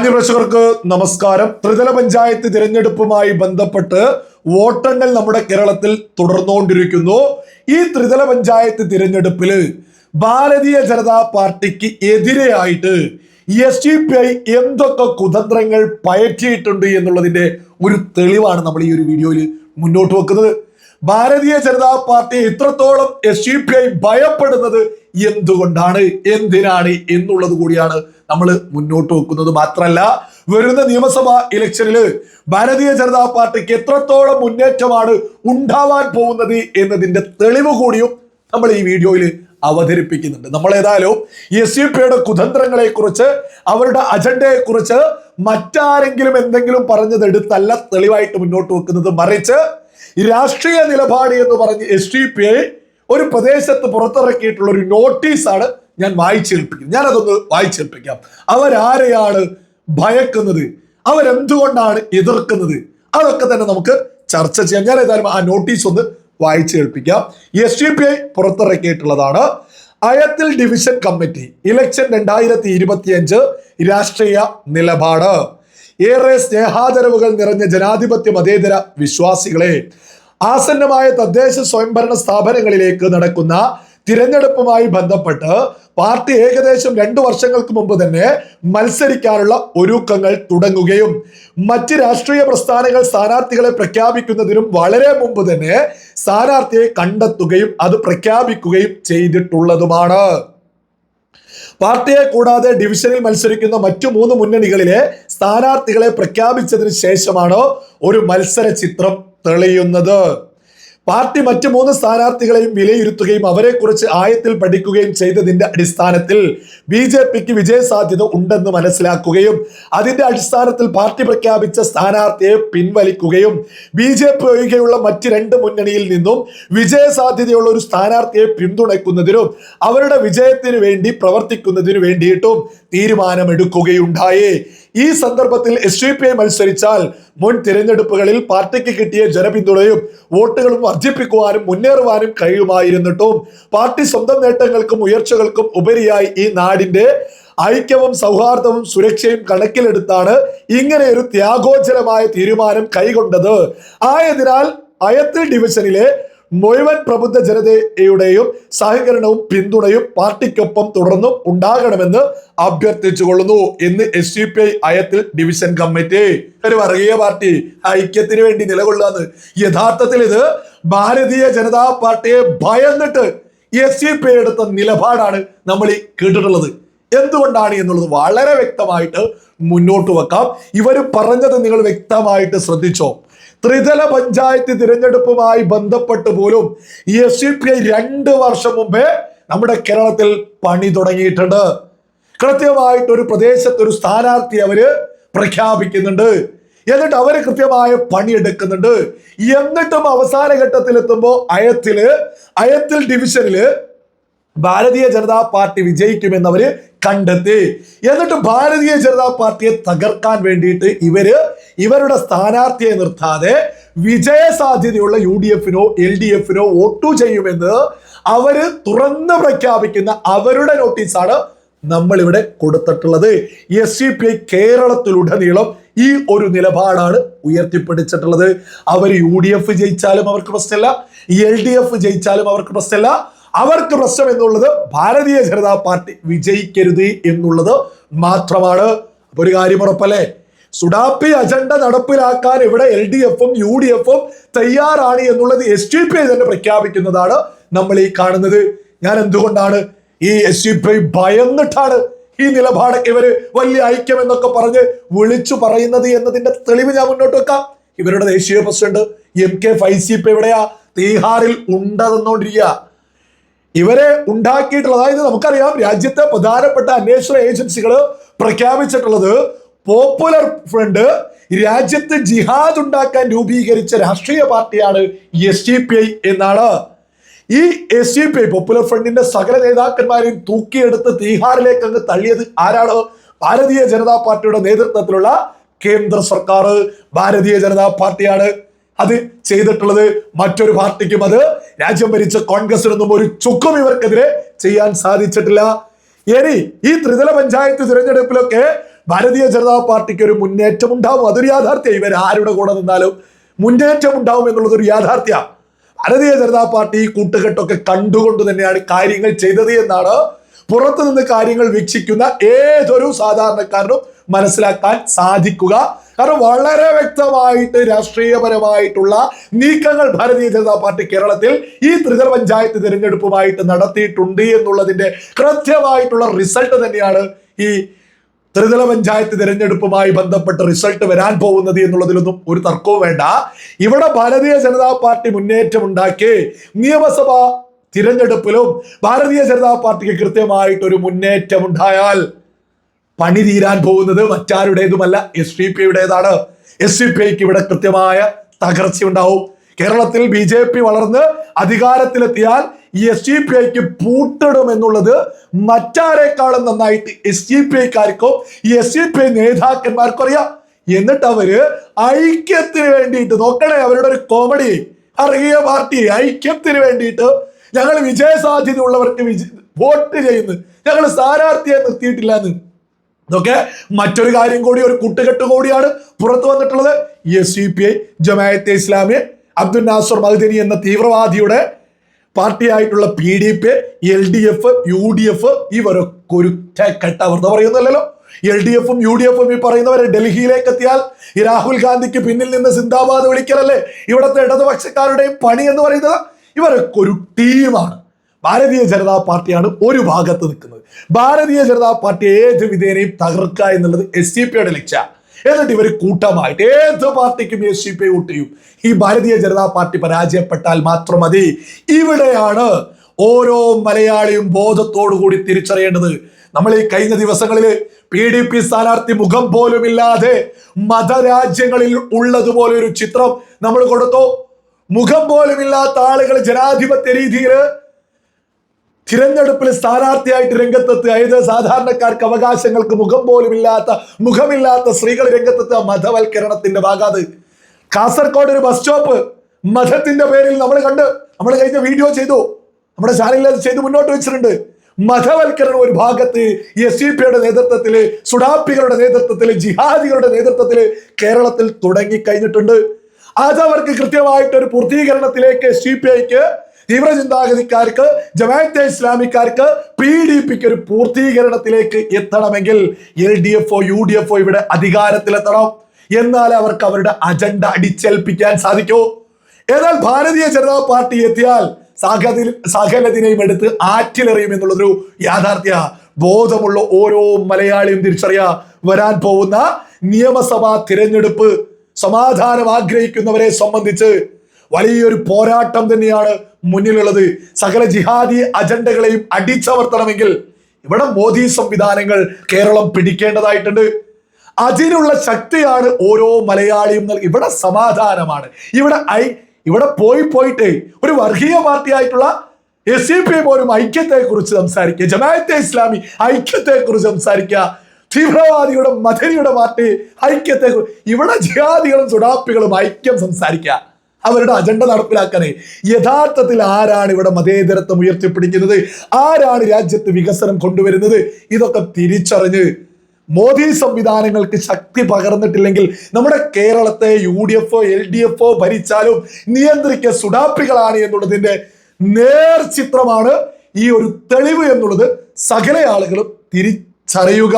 മാന്യപ്രേക്ഷകർക്ക് നമസ്കാരം. ത്രിതല പഞ്ചായത്ത് തിരഞ്ഞെടുപ്പുമായി ബന്ധപ്പെട്ട് വോട്ടെണ്ണൽ നമ്മുടെ കേരളത്തിൽ തുടർന്നുകൊണ്ടിരിക്കുന്നു. ഈ ത്രിതല പഞ്ചായത്ത് തിരഞ്ഞെടുപ്പില് ഭാരതീയ ജനതാ പാർട്ടിക്ക് എതിരെയായിട്ട് SDPI എന്തൊക്കെ കുതന്ത്രങ്ങൾ പയറ്റിയിട്ടുണ്ട് എന്നുള്ളതിന്റെ ഒരു തെളിവാണ് നമ്മൾ ഈ ഒരു വീഡിയോയിൽ മുന്നോട്ട് വെക്കുന്നത്. ഭാരതീയ ജനതാ പാർട്ടി ഇത്രത്തോളം SDPI ഭയപ്പെടുന്നത് എന്തുകൊണ്ടാണ്, എന്തിനാണ് എന്നുള്ളത് കൂടിയാണ് നമ്മൾ മുന്നോട്ട് വെക്കുന്നത്. മാത്രമല്ല, വരുന്ന നിയമസഭാ ഇലക്ഷനില് ഭാരതീയ ജനതാ പാർട്ടിക്ക് എത്രത്തോളം മുന്നേറ്റമാണ് ഉണ്ടാവാൻ പോകുന്നത് എന്നതിന്റെ തെളിവ് കൂടിയും നമ്മൾ ഈ വീഡിയോയിൽ അവതരിപ്പിക്കുന്നുണ്ട്. നമ്മൾ ഏതായാലും SDPIയുടെ കുതന്ത്രങ്ങളെ കുറിച്ച്, അവരുടെ അജണ്ടയെ കുറിച്ച് മറ്റാരെങ്കിലും എന്തെങ്കിലും പറഞ്ഞതെടുത്തല്ല തെളിവായിട്ട് മുന്നോട്ട് വെക്കുന്നത്. മറിച്ച് രാഷ്ട്രീയ നിലപാട് എന്ന് പറഞ്ഞ് SDPI ഒരു പ്രദേശത്ത് പുറത്തിറക്കിയിട്ടുള്ള ഒരു നോട്ടീസാണ് ഞാൻ വായിച്ചേൽപ്പിക്കുന്നത്. ഞാനതൊന്ന് വായിച്ചേൽപ്പിക്കാം. അവരാരെയാണ് ഭയക്കുന്നത്, അവരെന്തുകൊണ്ടാണ് എതിർക്കുന്നത്, അതൊക്കെ തന്നെ നമുക്ക് ചർച്ച ചെയ്യാം. ഞാൻ ഏതായാലും ആ നോട്ടീസ് ഒന്ന് വായിച്ചേൽപ്പിക്കാം. SDPI പുറത്തിറക്കിയിട്ടുള്ളതാണ്. അയത്തിൽ ഡിവിഷൻ കമ്മിറ്റി ഇലക്ഷൻ 2025 രാഷ്ട്രീയ നിലപാട്. ഏറെ സ്നേഹാദരവുകൾ നിറഞ്ഞ ജനാധിപത്യ മതേതര വിശ്വാസികളെ, ആസന്നമായ തദ്ദേശ സ്വയംഭരണ സ്ഥാപനങ്ങളിലേക്ക് നടക്കുന്ന തിരഞ്ഞെടുപ്പുമായി ബന്ധപ്പെട്ട് പാർട്ടി ഏകദേശം 2 വർഷങ്ങൾക്ക് മുമ്പ് തന്നെ മത്സരിക്കാനുള്ള ഒരുക്കങ്ങൾ തുടങ്ങുകയും മറ്റ് രാഷ്ട്രീയ പ്രസ്ഥാനങ്ങൾ സ്ഥാനാർത്ഥികളെ പ്രഖ്യാപിക്കുന്നതിനും വളരെ മുമ്പ് തന്നെ സ്ഥാനാർത്ഥിയെ കണ്ടെത്തുകയും അത് പ്രഖ്യാപിക്കുകയും ചെയ്തിട്ടുള്ളതുമാണ്. പാർട്ടിയെ കൂടാതെ ഡിവിഷനിൽ മത്സരിക്കുന്ന മറ്റു 3 മുന്നണികളിലെ സ്ഥാനാർത്ഥികളെ പ്രഖ്യാപിച്ചതിന് ശേഷമാണ് ഒരു മത്സര ചിത്രം തെളിയുന്നത്. പാർട്ടി മറ്റു 3 സ്ഥാനാർത്ഥികളെയും വിലയിരുത്തുകയും അവരെ കുറിച്ച് ആഴത്തിൽ പഠിക്കുകയും ചെയ്തതിന്റെ അടിസ്ഥാനത്തിൽ BJPക്ക് വിജയ സാധ്യത ഉണ്ടെന്ന് മനസ്സിലാക്കുകയും അതിന്റെ അടിസ്ഥാനത്തിൽ പാർട്ടി പ്രഖ്യാപിച്ച സ്ഥാനാർത്ഥിയെ പിൻവലിക്കുകയും BJP ഒഴികെയുള്ള മറ്റ് 2 മുന്നണിയിൽ നിന്നും വിജയ സാധ്യതയുള്ള ഒരു സ്ഥാനാർത്ഥിയെ പിന്തുണയ്ക്കുന്നതിനും അവരുടെ വിജയത്തിന് വേണ്ടി പ്രവർത്തിക്കുന്നതിനു വേണ്ടിയിട്ടും തീരുമാനമെടുക്കുകയുണ്ടായി. ഈ സന്ദർഭത്തിൽ SDPI മത്സരിച്ചാൽ മുൻ തിരഞ്ഞെടുപ്പുകളിൽ പാർട്ടിക്ക് കിട്ടിയ ജനപിന്തുണയും വോട്ടുകളും വർദ്ധിപ്പിക്കുവാനും മുന്നേറുവാനും കഴിയുമായിരുന്നിട്ടും പാർട്ടി സ്വന്തം നേട്ടങ്ങൾക്കും ഉയർച്ചകൾക്കും ഉപരിയായി ഈ നാടിന്റെ ഐക്യവും സൗഹാർദ്ദവും സുരക്ഷയും കണക്കിലെടുത്താണ് ഇങ്ങനെ ഒരു ത്യാഗോജ്ജലമായ തീരുമാനം കൈകൊണ്ടത്. ആയതിനാൽ അയത്തിൽ ഡിവിഷനിലെ മുഴുവൻ പ്രബുദ്ധ ജനതയുടെയും സഹകരണവും പിന്തുണയും പാർട്ടിക്കൊപ്പം തുടർന്നും ഉണ്ടാകണമെന്ന് അഭ്യർത്ഥിച്ചുകൊള്ളുന്നു എന്ന് SDPI അയത്തിൽ ഡിവിഷൻ കമ്മിറ്റി. ഒരു വർഗീയ പാർട്ടി ഐക്യത്തിന് വേണ്ടി നിലകൊള്ളാന്ന്. യഥാർത്ഥത്തിൽ ഇത് ഭാരതീയ ജനതാ പാർട്ടിയെ ഭയന്നിട്ട് SDPI എടുത്ത നിലപാടാണ് നമ്മൾ ഈ കേട്ടിട്ടുള്ളത്. എന്തുകൊണ്ടാണ് എന്നുള്ളത് വളരെ വ്യക്തമായിട്ട് മുന്നോട്ട് വെക്കാം. ഇവർ പറഞ്ഞത് നിങ്ങൾ വ്യക്തമായിട്ട് ശ്രദ്ധിച്ചോ? ത്രിതല പഞ്ചായത്ത് തിരഞ്ഞെടുപ്പുമായി ബന്ധപ്പെട്ട് പോലും SDPI 2 വർഷം മുമ്പേ നമ്മുടെ കേരളത്തിൽ പണി തുടങ്ങിയിട്ടുണ്ട്. കൃത്യമായിട്ട് ഒരു പ്രദേശത്ത് ഒരു സ്ഥാനാർത്ഥി അവര് പ്രഖ്യാപിക്കുന്നുണ്ട്, എന്നിട്ട് അവര് കൃത്യമായ പണിയെടുക്കുന്നുണ്ട്. എന്നിട്ടും അവസാന ഘട്ടത്തിൽ എത്തുമ്പോൾ അയത്തിൽ ഡിവിഷനില് ഭാരതീയ ജനതാ പാർട്ടി വിജയിക്കുമെന്ന് അവര് കണ്ടെത്തി. എന്നിട്ട് ഭാരതീയ ജനതാ പാർട്ടിയെ തകർക്കാൻ വേണ്ടിയിട്ട് ഇവരുടെ സ്ഥാനാർത്ഥിയെ നിർത്താതെ വിജയ സാധ്യതയുള്ള UDFനോ LDFനോ വോട്ടു ചെയ്യുമെന്ന് അവര് തുറന്ന് പ്രഖ്യാപിക്കുന്ന അവരുടെ നോട്ടീസാണ് നമ്മൾ ഇവിടെ കൊടുത്തിട്ടുള്ളത്. SDPI കേരളത്തിലുടനീളം ഈ ഒരു നിലപാടാണ് ഉയർത്തിപ്പിടിച്ചിട്ടുള്ളത്. അവർ UDF ജയിച്ചാലും അവർക്ക് പ്രശ്നമില്ല, LDF ജയിച്ചാലും അവർക്ക് പ്രശ്നമില്ല. അവർക്ക് പ്രശ്നം എന്നുള്ളത് ഭാരതീയ ജനതാ പാർട്ടി വിജയിക്കരുത് എന്നുള്ളത് മാത്രമാണ്. അപ്പൊ ഒരു കാര്യം ഉറപ്പല്ലേ, സുഡാപ്പി അജണ്ട നടപ്പിലാക്കാൻ ഇവിടെ LDFും UDFും തയ്യാറാണ് എന്നുള്ളത് SDPI തന്നെ പ്രഖ്യാപിക്കുന്നതാണ് നമ്മൾ ഈ കാണുന്നത്. ഞാൻ എന്തുകൊണ്ടാണ് ഈ SDPI ഭയന്നിട്ടാണ് ഈ നിലപാടൊക്കെ ഇവര് വലിയ ഐക്യം എന്നൊക്കെ പറഞ്ഞ് വിളിച്ചു പറയുന്നത് എന്നതിന്റെ തെളിവ് ഞാൻ മുന്നോട്ട് വെക്കാം. ഇവരുടെ ദേശീയ പ്രസിഡന്റ് MK ഫൈസി ഇപ്പൊ എവിടെയാ? തീഹാറിൽ ഉണ്ടെന്നോണ്ടിരിക്കുക. ഇവരെ ഉണ്ടാക്കിയിട്ടുള്ള, അതായത് നമുക്കറിയാം രാജ്യത്തെ പ്രധാനപ്പെട്ട അന്വേഷണ ഏജൻസികൾ പ്രഖ്യാപിച്ചിട്ടുള്ളത് പോപ്പുലർ ഫ്രണ്ട് രാജ്യത്ത് ജിഹാദ് ഉണ്ടാക്കാൻ രൂപീകരിച്ച രാഷ്ട്രീയ പാർട്ടിയാണ് SDPI എന്നാണ്. ഈ SDPI പോപ്പുലർ ഫ്രണ്ടിന്റെ സകല നേതാക്കന്മാരെയും തൂക്കിയെടുത്ത് തീഹാറിലേക്ക് അങ്ങ് തള്ളിയത് ആരാണ്? ഭാരതീയ ജനതാ പാർട്ടിയുടെ നേതൃത്വത്തിലുള്ള കേന്ദ്ര സർക്കാർ, ഭാരതീയ ജനതാ പാർട്ടിയാണ് അത് ചെയ്തിട്ടുള്ളത്. മറ്റൊരു പാർട്ടിക്കും അത് രാജ്യം ഭരിച്ച കോൺഗ്രസിനൊന്നും ഒരു ചുക്കും ഇവർക്കെതിരെ ചെയ്യാൻ സാധിച്ചിട്ടില്ല. ഇനി ഈ ത്രിതല പഞ്ചായത്ത് തിരഞ്ഞെടുപ്പിലൊക്കെ ഭാരതീയ ജനതാ പാർട്ടിക്ക് ഒരു മുന്നേറ്റം ഉണ്ടാവും. അതൊരു യാഥാർത്ഥ്യം. ഇവർ ആരുടെ കൂടെ നിന്നാലും മുന്നേറ്റം ഉണ്ടാവും എന്നുള്ളത് ഒരു യാഥാർത്ഥ്യമാണ്. ഭാരതീയ ജനതാ പാർട്ടി ഈ കൂട്ടുകെട്ടൊക്കെ കണ്ടുകൊണ്ട് തന്നെയാണ് കാര്യങ്ങൾ ചെയ്തത് എന്നാണ് പുറത്തു നിന്ന് കാര്യങ്ങൾ വീക്ഷിക്കുന്ന ഏതൊരു സാധാരണക്കാരനും മനസ്സിലാക്കാൻ സാധിക്കുക. കാരണം വളരെ വ്യക്തമായിട്ട് രാഷ്ട്രീയപരമായിട്ടുള്ള നീക്കങ്ങൾ ഭാരതീയ ജനതാ പാർട്ടി കേരളത്തിൽ ഈ ത്രിതല പഞ്ചായത്ത് തിരഞ്ഞെടുപ്പുമായിട്ട് നടത്തിയിട്ടുണ്ട് എന്നുള്ളതിന്റെ കൃത്യമായിട്ടുള്ള റിസൾട്ട് തന്നെയാണ് ഈ ത്രിതല പഞ്ചായത്ത് തിരഞ്ഞെടുപ്പുമായി ബന്ധപ്പെട്ട റിസൾട്ട് വരാൻ പോകുന്നത് എന്നുള്ളതിലൊന്നും ഒരു തർക്കവും വേണ്ട. ഇവിടെ ഭാരതീയ ജനതാ പാർട്ടി മുന്നേറ്റം ഉണ്ടാക്കി നിയമസഭാ തിരഞ്ഞെടുപ്പിലും ഭാരതീയ ജനതാ പാർട്ടിക്ക് കൃത്യമായിട്ടൊരു മുന്നേറ്റം ഉണ്ടായാൽ പണി തീരാൻ പോകുന്നത് മറ്റാരുടേതുമല്ല, SDPയുടേതാണ്. SDPക്ക് ഇവിടെ കൃത്യമായ തകർച്ചയുണ്ടാവും. കേരളത്തിൽ BJP വളർന്ന് അധികാരത്തിലെത്തിയാൽ ഈ SDPക്ക് പൂട്ടിടും എന്നുള്ളത് മറ്റാരെക്കാളും നന്നായിട്ട് SDPക്കാർക്കും ഈ SDPI നേതാക്കന്മാർക്കും അറിയാം. എന്നിട്ട് അവര് ഐക്യത്തിന് വേണ്ടിയിട്ട് നോക്കണേ, അവരുടെ ഒരു കോമഡി, വർഗീയ പാർട്ടി ഐക്യത്തിന് വേണ്ടിയിട്ട് ഞങ്ങൾ വിജയസാധ്യത ഉള്ളവർക്ക് വോട്ട് ചെയ്യുന്നു, ഞങ്ങൾ സ്ഥാനാർത്ഥിയെ നിർത്തിയിട്ടില്ല എന്ന്. ഇതൊക്കെ മറ്റൊരു കാര്യം കൂടി, ഒരു കൂട്ടുകെട്ട് കൂടിയാണ് പുറത്തു വന്നിട്ടുള്ളത്. SDPI, ജമാഅത്തെ ഇസ്ലാമി, അബ്ദുൽ നാസർ മഹ്ദനി എന്ന തീവ്രവാദിയുടെ പാർട്ടിയായിട്ടുള്ള PDP, LDF, UDF ഇവരൊക്കെ ഒരു കെട്ട വെറുതെ പറയുന്നല്ലോ. LDFും UDFും ഈ പറയുന്നവരെ ഡൽഹിയിലേക്ക് എത്തിയാൽ ഈ രാഹുൽ ഗാന്ധിക്ക് പിന്നിൽ നിന്ന് സിന്ദാബാദ് വിളിക്കലല്ലേ ഇവിടുത്തെ ഇടതുപക്ഷക്കാരുടെയും പണി എന്ന് പറയുന്നത്. ഇവരൊക്കെ ഒരു ടീമാണ്. ഭാരതീയ ജനതാ പാർട്ടിയാണ് ഒരു ഭാഗത്ത് നിൽക്കുന്നത്. ഭാരതീയ ജനതാ പാർട്ടി ഏത് വിധേനയും തകർക്കുക എന്നുള്ളത് SDPയുടെ ലക്ഷ്യം. എന്നിട്ട് ഇവർ കൂട്ടമായിട്ട് ഏത് പാർട്ടിക്കും SDPI വോട്ട് ചെയ്യും. ഈ ഭാരതീയ ജനതാ പാർട്ടി പരാജയപ്പെട്ടാൽ മാത്രം മതി. ഇവിടെയാണ് ഓരോ മലയാളിയും ബോധത്തോടു കൂടി തിരിച്ചറിയേണ്ടത്. നമ്മൾ ഈ കഴിഞ്ഞ ദിവസങ്ങളിൽ PDP സ്ഥാനാർത്ഥി മുഖം പോലും ഇല്ലാതെ മതരാജ്യങ്ങളിൽ ഉള്ളതുപോലെ ഒരു ചിത്രം നമ്മൾ കൊടുത്തു. മുഖം പോലും ഇല്ലാത്ത ആളുകൾ ജനാധിപത്യ രീതിയിൽ തിരഞ്ഞെടുപ്പിൽ സ്ഥാനാർത്ഥിയായിട്ട് രംഗത്തെത്തുക, അതായത് സാധാരണക്കാർക്ക് അവകാശങ്ങൾക്ക് മുഖമില്ലാത്ത സ്ത്രീകൾ രംഗത്തെത്തുക മതവൽക്കരണത്തിന്റെ ഭാഗത്ത്. കാസർഗോഡ് ഒരു ബസ് സ്റ്റോപ്പ് മതത്തിന്റെ പേരിൽ നമ്മൾ കഴിഞ്ഞ വീഡിയോ ചെയ്തു, നമ്മുടെ ചാനലിൽ അത് ചെയ്ത് മുന്നോട്ട് വെച്ചിട്ടുണ്ട്. മതവൽക്കരണം ഒരു ഭാഗത്ത് SDPയുടെ നേതൃത്വത്തില്, സുഡാപ്പികളുടെ നേതൃത്വത്തില്, ജിഹാദികളുടെ നേതൃത്വത്തില് കേരളത്തിൽ തുടങ്ങിക്കഴിഞ്ഞിട്ടുണ്ട്. അതവർക്ക് കൃത്യമായിട്ടൊരു പൂർത്തീകരണത്തിലേക്ക് SDPIക്ക്, തീവ്രചിന്താഗതിക്കാർക്ക്, ജമാഅത്തെ ഇസ്ലാമിക്കാർക്ക്, PDPക്ക് ഒരു പൂർത്തീകരണത്തിലേക്ക് എത്തണമെങ്കിൽ LDFോ UDFോ ഇവിടെ അധികാരത്തിലെത്തണം. എന്നാലേ അവർക്ക് അവരുടെ അജണ്ട അടിച്ചേൽപ്പിക്കാൻ സാധിക്കൂ. എന്നാൽ ഭാരതീയ ജനതാ പാർട്ടി എത്തിയാൽ സകലതിനെയും എടുത്ത് ആറ്റിലെറിയും എന്നുള്ളതൊരു യാഥാർത്ഥ്യ. ബോധമുള്ള ഓരോ മലയാളിയും തിരിച്ചറിയാ, വരാൻ പോകുന്ന നിയമസഭാ തിരഞ്ഞെടുപ്പ് സമാധാനം ആഗ്രഹിക്കുന്നവരെ സംബന്ധിച്ച് വലിയൊരു പോരാട്ടം തന്നെയാണ് മുന്നിലുള്ളത്. സകല ജിഹാദി അജണ്ടകളെയും അടിച്ചമർത്തണമെങ്കിൽ ഇവിടെ മോദി സംവിധാനങ്ങൾ കേരളം പിടിക്കേണ്ടതായിട്ടുണ്ട്. അതിനുള്ള ശക്തിയാണ് ഓരോ മലയാളിയും. ഇവിടെ സമാധാനമാണ്. ഇവിടെ പോയിട്ട് ഒരു വർഗീയ പാർട്ടിയായിട്ടുള്ള SDPI പോലും ഐക്യത്തെ കുറിച്ച് സംസാരിക്കുക, ജമാഅത്തെ ഇസ്ലാമി ഐക്യത്തെ കുറിച്ച് സംസാരിക്കുക, തീവ്രവാദിയുടെ മദനിയുടെ പാർട്ടി ഐക്യത്തെ കുറിച്ച്, ഇവിടെ ജിഹാദികളും സുഡാപ്പികളും ഐക്യം സംസാരിക്കുക, അവരുടെ അജണ്ട നടപ്പിലാക്കാനേ. യഥാർത്ഥത്തിൽ ആരാണ് ഇവിടെ മതേതരത്വം ഉയർത്തിപ്പിടിക്കുന്നത്, ആരാണ് രാജ്യത്ത് വികസനം കൊണ്ടുവരുന്നത്, ഇതൊക്കെ തിരിച്ചറിഞ്ഞ് മോദി സംവിധാനങ്ങൾക്ക് ശക്തി പകർന്നിട്ടില്ലെങ്കിൽ നമ്മുടെ കേരളത്തെ UDFോ LDFോ ഭരിച്ചാലും നിയന്ത്രിക്കുക സുഡാപ്പികളാണ് എന്നുള്ളതിന്റെ നേർചിത്രമാണ് ഈ ഒരു തെളിവ് എന്നുള്ളത് സകല ആളുകളും തിരിച്ചറിയുക.